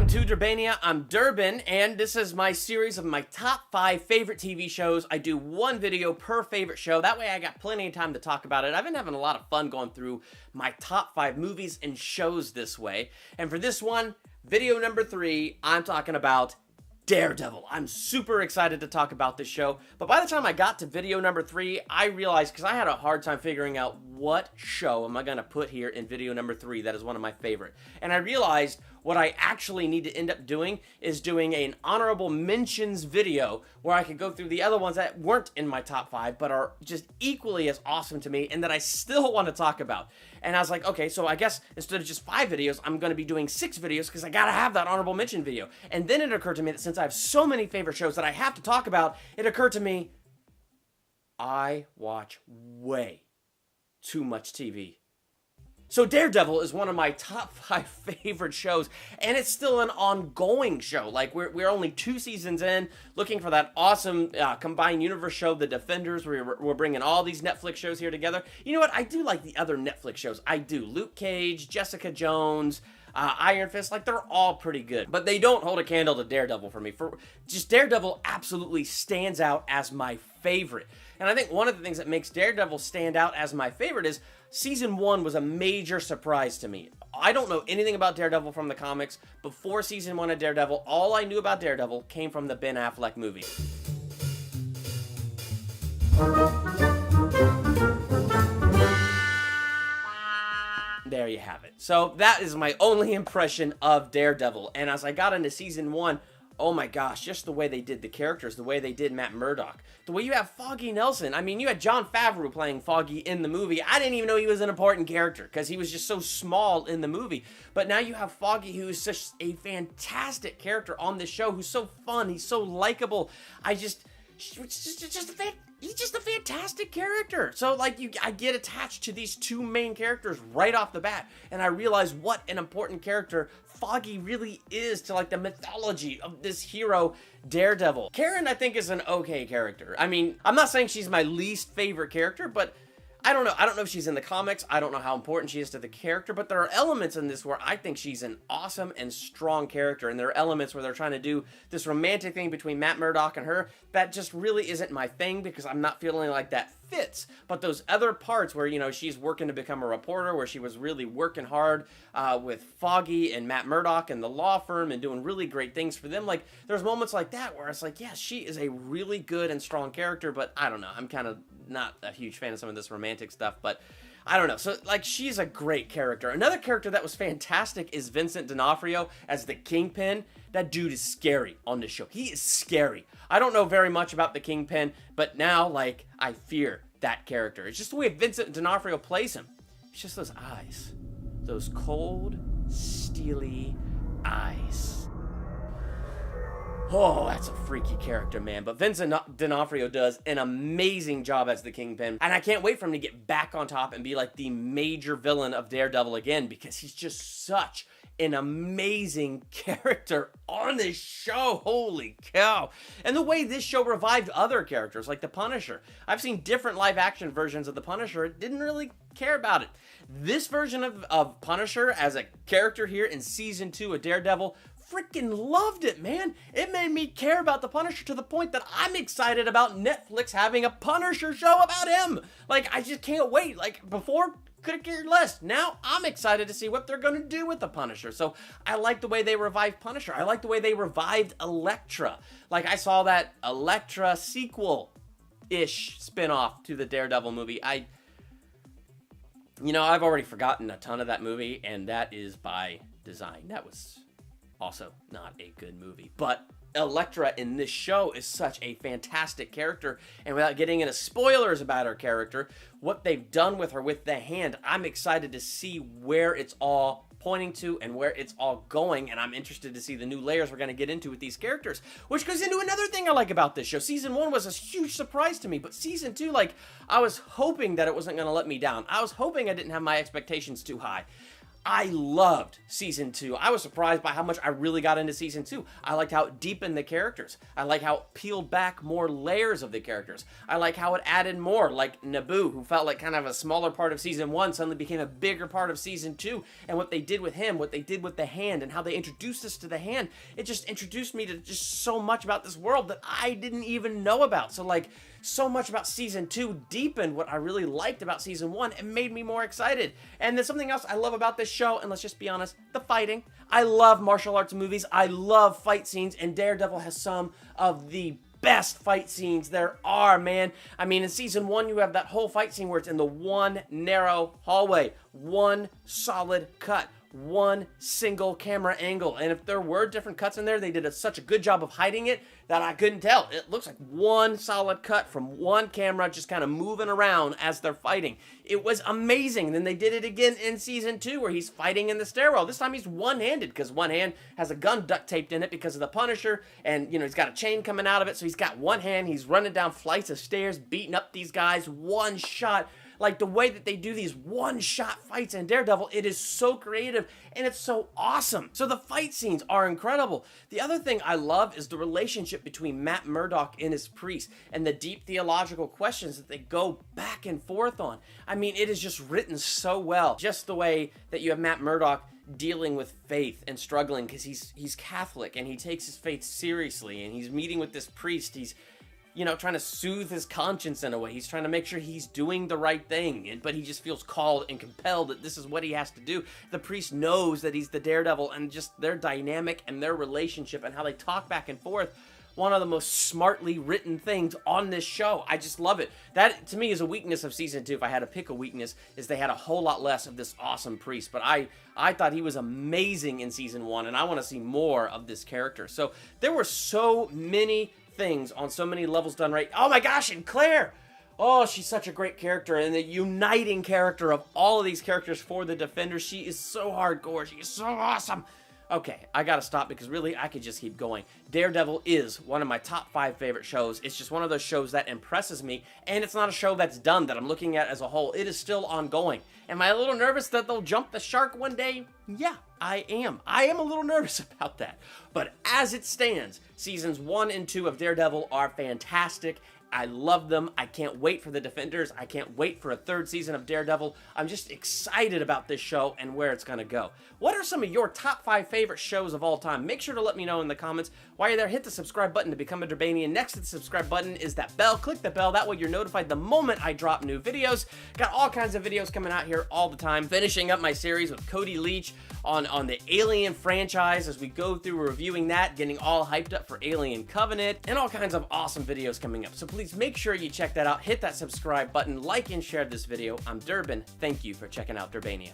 to Durbania. I'm Durbin, and this is my series of my top 5 favorite TV shows. I do one video per favorite show. That way I got plenty of time to talk about it. I've been having a lot of fun going through my top 5 movies and shows this way. And for this one, video number 3, I'm talking about Daredevil. I'm super excited to talk about this show, but by the time I got to video number 3, I realized, because I had a hard time figuring out what show am I going to put here in video number 3 that is one of my favorite. And I realized what I actually need to end up doing is doing an honorable mentions video where I could go through the other ones that weren't in my top 5 but are just equally as awesome to me and that I still want to talk about. And I was like, okay, so I guess instead of just 5 videos, I'm going to be doing 6 videos because I got to have that honorable mention video. And then it occurred to me that since I have so many favorite shows that I have to talk about, it occurred to me, I watch way too much TV. So Daredevil is one of my top 5 favorite shows, and it's still an ongoing show. Like, we're only 2 seasons in, looking for that awesome combined universe show, The Defenders, where we're bringing all these Netflix shows here together. You know what? I do like the other Netflix shows. I do. Luke Cage, Jessica Jones, Iron Fist, like, they're all pretty good. But they don't hold a candle to Daredevil for me. Just Daredevil absolutely stands out as my favorite. And I think one of the things that makes Daredevil stand out as my favorite is Season 1 was a major surprise to me. I don't know anything about Daredevil from the comics. Before Season 1 of Daredevil, all I knew about Daredevil came from the Ben Affleck movie. There you have it. So that is my only impression of Daredevil. And as I got into Season 1, oh my gosh, just the way they did the characters, the way they did Matt Murdock, the way you have Foggy Nelson. I mean, you had Jon Favreau playing Foggy in the movie. I didn't even know he was an important character because he was just so small in the movie. But now you have Foggy, who is such a fantastic character on this show, who's so fun, he's so likable. He's just a fantastic character. So, like, I get attached to these 2 main characters right off the bat, and I realize what an important character Foggy really is to, like, the mythology of this hero, Daredevil. Karen, I think, is an okay character. I mean, I'm not saying she's my least favorite character, but I don't know. I don't know if she's in the comics. I don't know how important she is to the character, but there are elements in this where I think she's an awesome and strong character, and there are elements where they're trying to do this romantic thing between Matt Murdock and her that just really isn't my thing because I'm not feeling like that fits. But those other parts where, you know, she's working to become a reporter, where she was really working hard with Foggy and Matt Murdock and the law firm and doing really great things for them, like, there's moments like that where it's like, yeah, she is a really good and strong character, but I don't know. I'm kind of not a huge fan of some of this romantic stuff, but I don't know. So, like, she's a great character. Another character that was fantastic is Vincent D'Onofrio as the Kingpin. That dude is scary on this show. He is scary. I don't know very much about the Kingpin, but now, like, I fear that character. It's just the way Vincent D'Onofrio plays him. It's just those eyes. Those cold, steely eyes. Oh, that's a freaky character, man. But Vincent D'Onofrio does an amazing job as the Kingpin. And I can't wait for him to get back on top and be like the major villain of Daredevil again, because he's just such an amazing character on this show. Holy cow. And the way this show revived other characters, like the Punisher. I've seen different live action versions of the Punisher. Didn't really care about it. This version of Punisher as a character here in Season 2 of Daredevil, freaking loved it, man. It made me care about the Punisher to the point that I'm excited about Netflix having a Punisher show about him. Like, I just can't wait. Like, before, could have cared less. Now, I'm excited to see what they're going to do with the Punisher. So, I like the way they revived Punisher. I like the way they revived Elektra. Like, I saw that Elektra sequel-ish spinoff to the Daredevil movie. You know, I've already forgotten a ton of that movie, and that is by design. That was also not a good movie, but Elektra in this show is such a fantastic character, and without getting into spoilers about her character, what they've done with her with the hand, I'm excited to see where it's all pointing to and where it's all going, and I'm interested to see the new layers we're going to get into with these characters, which goes into another thing I like about this show. Season 1 was a huge surprise to me, but Season 2, like, I was hoping that it wasn't going to let me down. I was hoping I didn't have my expectations too high. I loved season 2. I was surprised by how much I really got into season 2. I liked how it deepened the characters. I like how it peeled back more layers of the characters. I like how it added more, like Naboo, who felt like kind of a smaller part of season 1, suddenly became a bigger part of season 2. And what they did with him, what they did with the hand, and how they introduced us to the hand, it just introduced me to just so much about this world that I didn't even know about. So like, so much about season 2 deepened what I really liked about season 1 and made me more excited. And there's something else I love about this show, and let's just be honest, the fighting. I love martial arts movies. I love fight scenes, and Daredevil has some of the best fight scenes there are, man. I mean, in season 1, you have that whole fight scene where it's in the one narrow hallway, one solid cut, one single camera angle, and if there were different cuts in there, they did such a good job of hiding it that I couldn't tell. It looks like one solid cut from one camera just kind of moving around as they're fighting. It was amazing. And then they did it again in season 2 where he's fighting in the stairwell. This time he's one-handed because one hand has a gun duct taped in it because of the Punisher, and he's got a chain coming out of it, so he's got one hand, he's running down flights of stairs, beating up these guys, one shot. Like, the way that they do these one-shot fights in Daredevil, it is so creative, and it's so awesome. So the fight scenes are incredible. The other thing I love is the relationship between Matt Murdock and his priest, and the deep theological questions that they go back and forth on. I mean, it is just written so well. Just the way that you have Matt Murdock dealing with faith and struggling, because he's Catholic, and he takes his faith seriously, and he's meeting with this priest. He's trying to soothe his conscience in a way. He's trying to make sure he's doing the right thing, but he just feels called and compelled that this is what he has to do. The priest knows that he's the Daredevil, and just their dynamic and their relationship and how they talk back and forth. One of the most smartly written things on this show. I just love it. That, to me, is a weakness of season 2. If I had to pick a weakness, is they had a whole lot less of this awesome priest. But I thought he was amazing in season 1, and I want to see more of this character. So there were so many things on so many levels done right. Oh my gosh, and Claire! Oh, she's such a great character, and the uniting character of all of these characters for the Defenders. She is so hardcore. She is so awesome. Okay, I gotta stop because really I could just keep going. Daredevil is one of my top 5 favorite shows. It's just one of those shows that impresses me, and it's not a show that's done, that I'm looking at as a whole. It is still ongoing. Am I a little nervous that they'll jump the shark one day? Yeah, I am. I am a little nervous about that. But as it stands, seasons 1 and 2 of Daredevil are fantastic. I love them. I can't wait for the Defenders. I can't wait for a 3rd season of Daredevil. I'm just excited about this show and where it's gonna go. What are some of your top 5 favorite shows of all time? Make sure to let me know in the comments. While you're there, hit the subscribe button to become a Durbania. Next to the subscribe button is that bell. Click the bell. That way you're notified the moment I drop new videos. Got all kinds of videos coming out here all the time. Finishing up my series with Cody Leach on the Alien franchise as we go through reviewing that, getting all hyped up for Alien Covenant, and all kinds of awesome videos coming up. So please make sure you check that out. Hit that subscribe button, like and share this video. I'm Durbin. Thank you for checking out Durbania.